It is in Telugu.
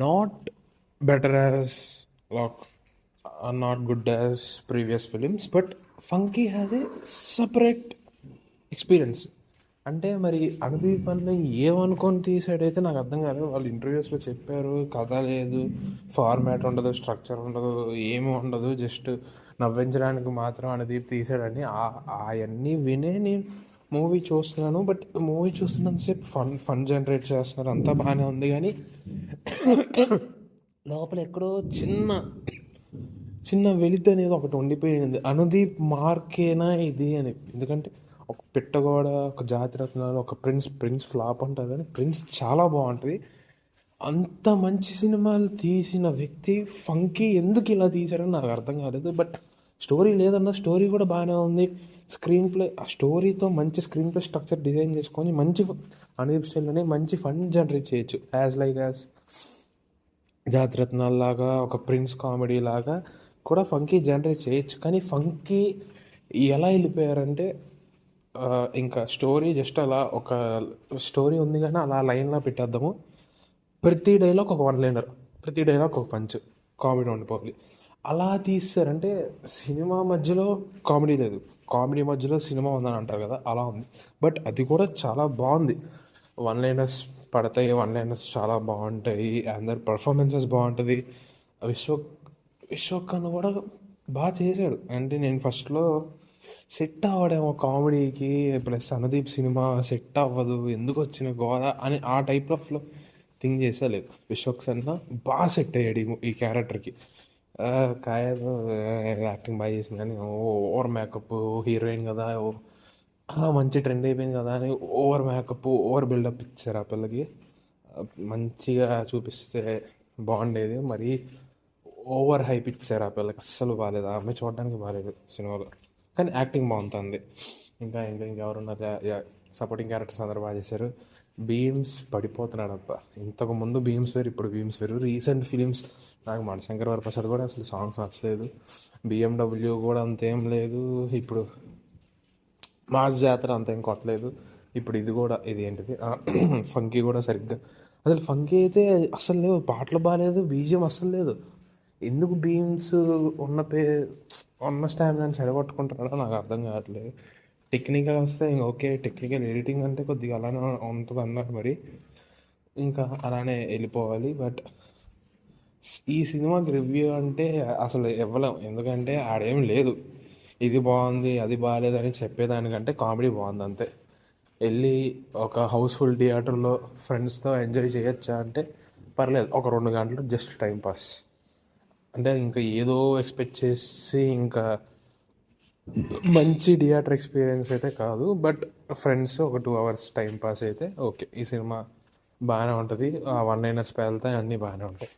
not better as like not good as previous films, but Funky has a separate experience. అంటే మరి అనుదీప్ అన్న ఏమనుకొని తీసాడైతే నాకు అర్థం కాలేదు. వాళ్ళు ఇంటర్వ్యూస్లో చెప్పారు, కథ లేదు, ఫార్మాట్ ఉండదు, స్ట్రక్చర్ ఉండదు, ఏమి ఉండదు, జస్ట్ నవ్వించడానికి మాత్రం అనుదీప్ తీసాడని అవన్నీ వినే నేను మూవీ చూస్తున్నాను. బట్ మూవీ చూస్తున్నంతసేపు ఫన్ జనరేట్ చేస్తున్నారు, అంతా బాగానే ఉంది. కానీ లోపల ఎక్కడో చిన్న చిన్న వెలితి అనేది ఒకటి ఉండిపోయింది. అనుదీప్ మార్కేనా ఇది అని. ఎందుకంటే ఒక పిట్టగోడ, ఒక జాతిరత్నాలు, ఒక ప్రిన్స్ ఫ్లాప్ అంటారు, కానీ ప్రిన్స్ చాలా బాగుంటుంది. అంత మంచి సినిమాలు తీసిన వ్యక్తి ఫంకీ ఎందుకు ఇలా తీశాడని నాకు అర్థం కాలేదు. బట్ స్టోరీ లేదన్న, స్టోరీ కూడా బాగానే ఉంది. స్క్రీన్ ప్లే, ఆ స్టోరీతో మంచి స్క్రీన్ ప్లే స్ట్రక్చర్ డిజైన్ చేసుకొని మంచి అనుదీప్ స్టైల్లోనే మంచి ఫన్ జనరేట్ చేయొచ్చు. యాజ్ జాతిరత్నాలు లాగా, ఒక ప్రిన్స్ కామెడీ లాగా కూడా ఫంకీ జనరేట్ చేయొచ్చు. కానీ ఫంకీ ఎలా వెళ్ళిపోయారంటే ఇంకా స్టోరీ జస్ట్ అలా ఒక స్టోరీ ఉంది కానీ అలా లైన్లో పెట్టేద్దాము, ప్రతి డైలాగ్ ఒక వన్ లైనర్, ప్రతి డైలాగ్ ఒక పంచ్, కామెడీ ఉండిపోవాలి, అలా తీస్తారంటే సినిమా మధ్యలో కామెడీ లేదు, కామెడీ మధ్యలో సినిమా ఉందని అంటారు కదా, అలా ఉంది. బట్ అది కూడా చాలా బాగుంది. వన్ లైనర్స్ పడతాయి, వన్ లైనర్స్ చాలా బాగుంటాయి, అందరు పర్ఫార్మెన్సెస్ బాగుంటుంది. విశ్వక్ అన్న కూడా బాగా చేశాడు. అంటే నేను ఫస్ట్లో సెట్ అవ్వడేమో కామెడీకి, ప్లస్ అనుదీప్ సినిమా సెట్ అవ్వదు, ఎందుకు వచ్చిన గోదా అని ఆ టైప్ ఆఫ్లో థింక్ చేసేలేదు. విశ్వక్ అన్న బాగా సెట్ అయ్యాడు ఈ క్యారెక్టర్కి. కాయలు యాక్టింగ్ బాగా చేసింది, కానీ ఓవర్ మేకప్, హీరోయిన్ కదా, మంచి ట్రెండ్ అయిపోయింది కదా అని ఓవర్ మేకప్, ఓవర్ బిల్డప్ ఇచ్చారు ఆ పిల్లకి. మంచిగా చూపిస్తే బాగుండేది, మరి ఓవర్ హైప్ ఇచ్చారు ఆ పిల్లకి. అస్సలు బాగాలేదు, ఆ అమ్మాయి చూడడానికి బాగాలేదు సినిమాలో, కానీ యాక్టింగ్ బాగుంటుంది. ఇంకా ఎవరున్నారు సపోర్టింగ్ క్యారెక్టర్స్ అందరూ బాగా చేశారు. భీమ్స్ పడిపోతున్నాడు అబ్బా. ఇంతకు ముందు భీమ్స్ వేరు, ఇప్పుడు భీమ్స్ వేరు. రీసెంట్ ఫిలిమ్స్ నాకు మణిశంకర్ వరప్రసాద్ కూడా అసలు సాంగ్స్ నచ్చలేదు, బిఎండబ్ల్యూ కూడా అంతేం లేదు, ఇప్పుడు మాస్ జాతర అంతేం కొట్టలేదు, ఇప్పుడు ఇది కూడా ఇది ఏంటిది ఫంకీ కూడా సరిగ్గా అసలు ఫంకీ అయితే అస్సలు లేవు, పాటలు బాగాలేదు, బీజిఎం అస్సలు లేదు. ఎందుకు భీమ్స్ ఉన్న స్టామినాని చెడగొట్టుకుంటున్నాడో నాకు అర్థం కావట్లేదు. టెక్నికల్ వస్తే ఇంక ఓకే, టెక్నికల్ ఎడిటింగ్ అంటే కొద్దిగా అలానే ఉంటుంది అన్నారు, మరి ఇంకా అలానే వెళ్ళిపోవాలి. బట్ ఈ సినిమాకి రివ్యూ అంటే అసలు ఇవ్వలేం, ఎందుకంటే ఆడేం లేదు. ఇది బాగుంది, అది బాగాలేదు అని చెప్పేదానికంటే కామెడీ బాగుంది అంతే. వెళ్ళి ఒక హౌస్ఫుల్ థియేటర్లో ఫ్రెండ్స్తో ఎంజాయ్ చేయొచ్చా అంటే పర్లేదు, ఒక 2 గంటలు జస్ట్ టైంపాస్. అంటే ఇంకా ఏదో ఎక్స్పెక్ట్ చేసి ఇంకా మంచి థియేటర్ ఎక్స్పీరియన్స్ అయితే కాదు. బట్ ఫ్రెండ్స్ ఒక 2 hours టైం పాస్ అయితే ఓకే, ఈ సినిమా బాగానే ఉంటుంది. ఆ వన్ లైనర్స్ పేలుతాయి, అన్నీ బాగానే ఉంటాయి.